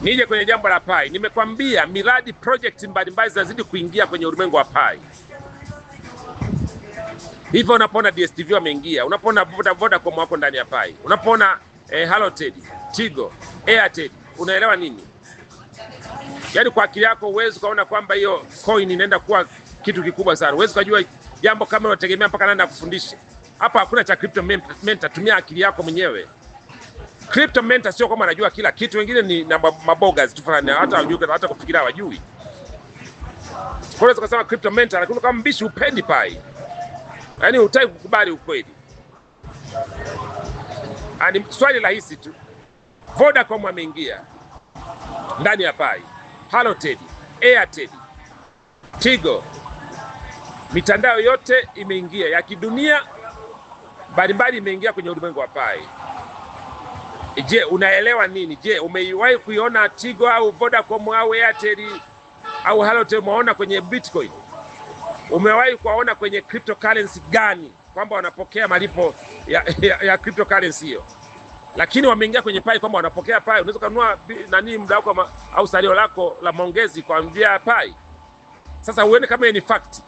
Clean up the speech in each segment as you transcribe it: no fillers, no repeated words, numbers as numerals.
Nije kwenye jambo la Pi. Nimekwambia miradi project mbalimbali zinazidi kuingia kwenye ulimwengu wa Pi. Hivyo unapoona DStv wameingia, unapoona Vodacom wako ndani ya Pi, unapoona Halotel, Tigo, Airtel, unaelewa nini? Yaani kwa akili yako uwezi kaona kwamba hiyo coin inaenda kuwa kitu kikubwa sana. Uwezi kujua jambo kama unategemea mpaka naenda kufundisha. Hapa hakuna cha crypto mentor, tumia akili yako mwenyewe. Crypto mentor sio kama anajua kila kitu, wengine ni na mabogas tu fulani, hata kufikiria hawajui. Kwa hiyo tukasema crypto mentor, lakini kama mbishi upendi Pi. Yaani hutaki kukubali ukweli. Ani swali rahisi tu. Vodacom ameingia ndani ya Pi. Halotel, Airtel, Tigo, mitandao yote imeingia ya kidunia mbalimbali imeingia kwenye ulimwengu wa Pi. Je, unaelewa nini? Je, umewahi kuiona Tigo au Vodacom au Airtel au Halotel umeona kwenye Bitcoin? Umewahi kuona kwenye cryptocurrency gani kwamba wanapokea malipo ya cryptocurrency hiyo? Lakini wameingia kwenye Pi kwamba wanapokea Pi. Unaweza kununua nani muda wako au salio lako la maongezi kwa njia Pi. Sasa uone kama ni fact.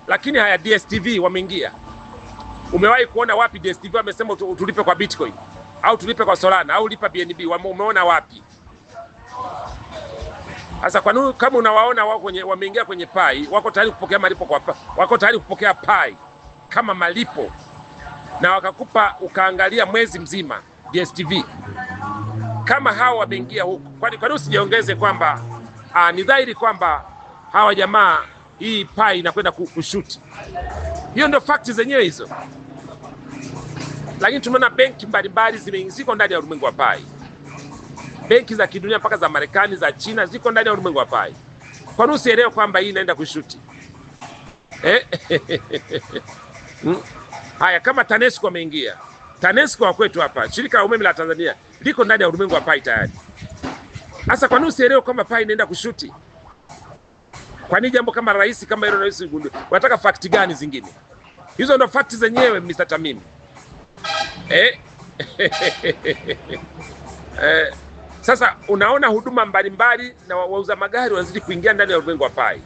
Lakini haya DStv wameingia. Umewahi kuona wapi DStv wamesema tulipe kwa Bitcoin au tulipe kwa Solana au lipa BNB? Umeona wapi? Sasa kwa nini kama unawaona wao wameingia kwenye Pi, wako tayari kupokea malipo wako tayari kupokea Pi kama malipo na wakakupa ukaangalia mwezi mzima DStv. Kama hao wameingia huko, kwa nini usijiongeze kwamba ni dhahiri kwamba hawa jamaa hii Pi inakwenda kushuti. Hiyo ndio fact zenyewe hizo. Lakini tumeona benki mbalimbali ziko ndani ya ulimwengu wa Pi. Benki za kidunia mpaka za Marekani, za China ziko ndani ya ulimwengu wa Pi. Kwa nini usielewe kwamba hii inaenda kushuti? Haya, kama TANESCO wameingia. TANESCO wa kwetu hapa, shirika la umeme la Tanzania, liko ndani ya ulimwengu wa Pi tayari. Sasa kwa nini usielewe kwamba Pi inaenda kushuti? Kwa nini jambo kama rais kama hilo rais gundu? Unataka fact gani zingine? Hizo ndo fact zenyewe Mr. Tamim. Sasa unaona huduma mbalimbali na wauza magari wanazidi kuingia ndani ya ulimwengu wa Pi.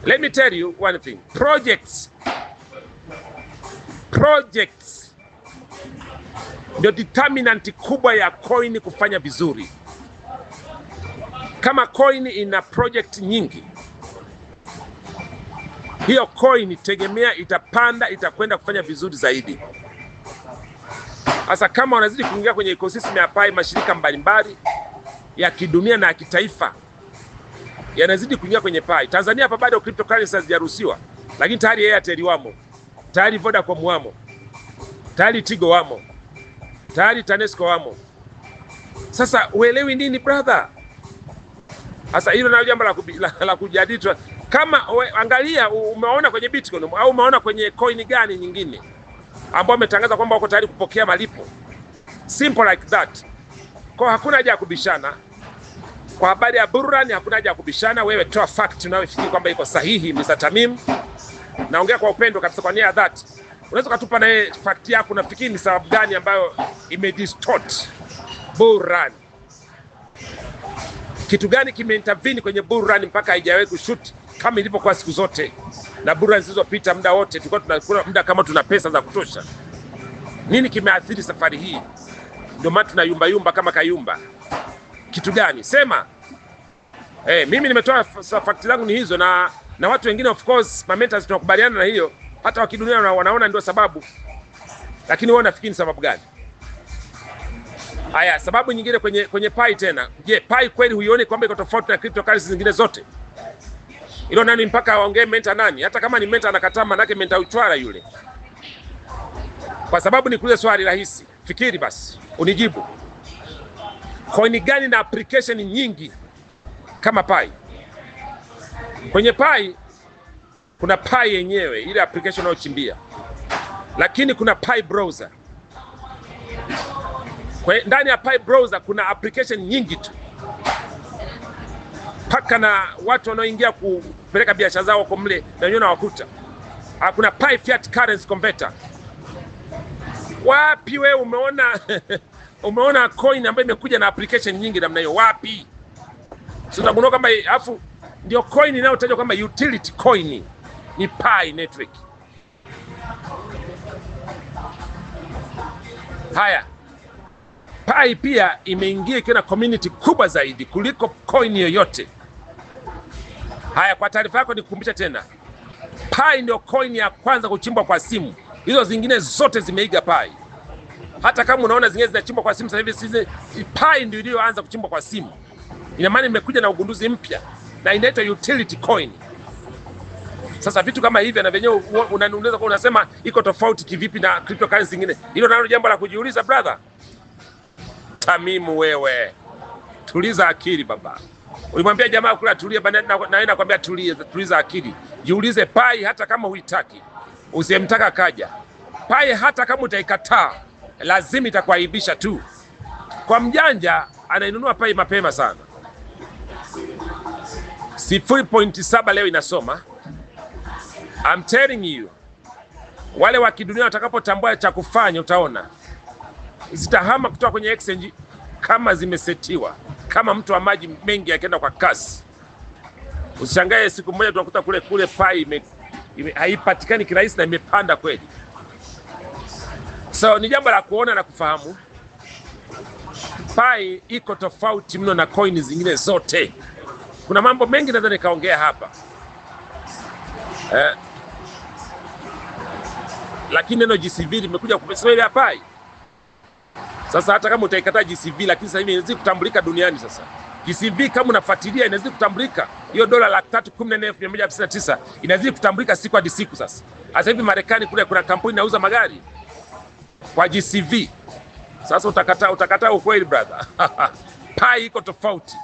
Let me tell you one thing. Projects ndio determinant kubwa ya coin kufanya vizuri. Kama coin ina project nyingi, hiyo coin tegemea itapanda, itakwenda kufanya vizuri zaidi. Sasa kama wanazidi kuingia kwenye ecosystem ya Pi, mashirika mbalimbali ya kidunia na ya kitaifa yanazidi kuingia kwenye Pi. Tanzania hapa bado cryptocurrency hazijaruhusiwa, lakini tayari Airtel wamo, tayari Vodacom wamo, tayari Tigo wamo, tayari TANESCO wamo. Sasa uelewi nini brother? Sasa hilo nalo jambo la kujadili. Kama angalia, umeona kwenye Bitcoin au umeona kwenye coin gani nyingine ambao wametangaza kwamba wako tayari kupokea malipo? Simple like that. Kwa hakuna haja ya kubishana. Kwa habari ya burudani hakuna haja ya kubishana. Wewe toa fact unayofikiri kwamba iko sahihi Mr. Tamim. Naongea kwa upendo kabisa, kwa nia ya dhati. Unaweza kutupa na fact yako, unafikiri ni sababu gani ambayo imedistort burudani? Kitu gani kimeintervene kwenye burudani mpaka haijawahi kushoot kama ilivyokuwa siku zote na burudani zilizopita? Muda wote tulikuwa tunakula muda kama tuna pesa za kutosha. Nini kimeathiri safari hii? Ndio maana tunayumba yumba kama kayumba. Kitu gani? Sema. Mimi nimetoa fact zangu ni hizo, na watu wengine of course mentors tunakubaliana na hiyo, hata wakidunia wanaona ndio sababu. Lakini wewe unafikiri sababu gani? Haya, sababu nyingine kwenye Pi tena. Je, Pi kweli huioni kwamba iko tofauti na cryptocurrency zingine zote? Ilo nani mpaka aongee mentor nani? Hata kama ni mentor anakataa, manake mentor uchwara yule. Kwa sababu ni kule swali rahisi. Fikiri basi, unijibu. Coin gani na application nyingi kama Pi? Kwenye Pi kuna Pi yenyewe, ile application unayochimbia. Lakini kuna Pi browser. Ndani ya Pi browser kuna application nyingi tu. Paka na watu wanaoingia kupeleka biashara zao kwa mle na wenyewe wakuta. Kuna Pi fiat currency converter. Wapi wewe umeona umeona coin ambayo imekuja na application nyingi namna hiyo wapi? Sio utagundua kama alafu ndio coin inayotajwa kama utility coin ni Pi network. Haya, Pi pia imeingia ikiwa na community kubwa zaidi kuliko coin yoyote. Haya, kwa taarifa yako nikukumbusha tena, Pi ndio coin ya kwanza kuchimbwa kwa simu. Hizo zingine zote zimeiga Pi. Hata kama unaona zingine zinachimbwa kwa simu sasa hivi, Pi ndio iliyoanza kuchimbwa kwa simu. Ina maana imekuja na ugunduzi mpya na inaitwa utility coin. Sasa vitu kama hivi na venyewe unaweza kwa unasema iko tofauti kivipi na cryptocurrency zingine? Hilo nalo jambo la kujiuliza brother. Tamimu wewe, tuliza akili baba. Ulimwambia jamaa kula tulia, na yeye anakuambia tuliza akili. Jiulize, Pi hata kama huitaki, usimtaka kaja. Pi hata kama utaikataa, lazima itakuaibisha tu. Kwa mjanja anainunua Pi mapema sana. 0.7 leo inasoma. I'm telling you, wale wa kidunia watakapotambua cha kufanya, utaona zitahama kutoka kwenye exchange kama zimesetiwa, kama mtu wa maji mengi akienda kwa kasi. Usishangae siku moja tunakuta kule Pi haipatikani kirahisi na imepanda kweli. So ni jambo la kuona na kufahamu. Pi iko tofauti mno na coin zingine zote. Kuna mambo mengi nadhani nikaongea hapa. Lakini neno GCV limekuja kupeswele hapa Pi. Sasa hata kama utaikataa GCV, lakini sasa hivi inazidi kutambulika duniani sasa. GCV kama unafuatilia inazidi kutambulika. Hiyo dola 314,159 inazidi kutambulika siku hadi siku sasa. Sasa hivi Marekani kule kuna kampuni inauza magari kwa GCV. Sasa utakataa ukweli brother. Pi iko tofauti.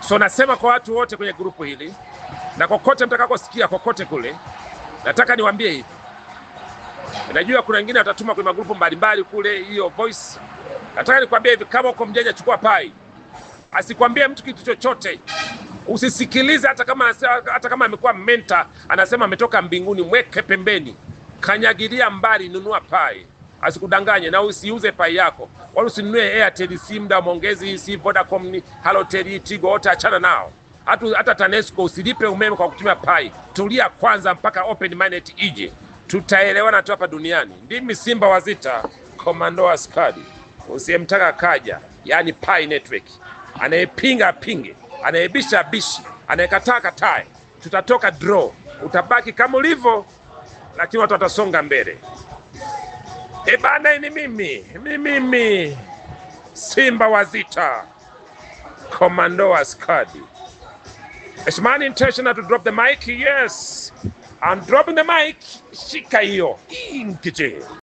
So nasema kwa watu wote kwenye grupu hili na kokote mtakakosikia kokote kule, nataka niwaambie hivi. Najua kuna wengine watatuma kwenye magrupu mbalimbali kule hiyo voice. Nataka nikwambie hivi, kama uko mjanja chukua Pi. Asikwambie mtu kitu chochote. Usisikilize hata kama amekuwa mentor anasema ametoka mbinguni, mweke pembeni. Kanyagilia mbali, nunua Pi. Asikudanganye na usiuze Pi yako. Wala usinunue Airtel, Simda, Mongezi, si Vodacom, Halotel, Tigo, wote achana nao. Hata TANESCO usilipe umeme kwa kutumia Pi. Tulia kwanza mpaka open minded ije. Tutaelewana tu hapa duniani. Ndimi Simba Wazita, Komando Askari. Usiyemtaka kaja, yani Pi network. Anayepinga apinge, anayebisha abishi, anayekataa katae. Tutatoka draw. Utabaki kama ulivyo, lakini watu watasonga mbele. Bana, ni mimi Simba Wazita, Komando Askari. It's my intention to drop the mic. Yes, I'm dropping the mic. Shika hiyo. Inkiche.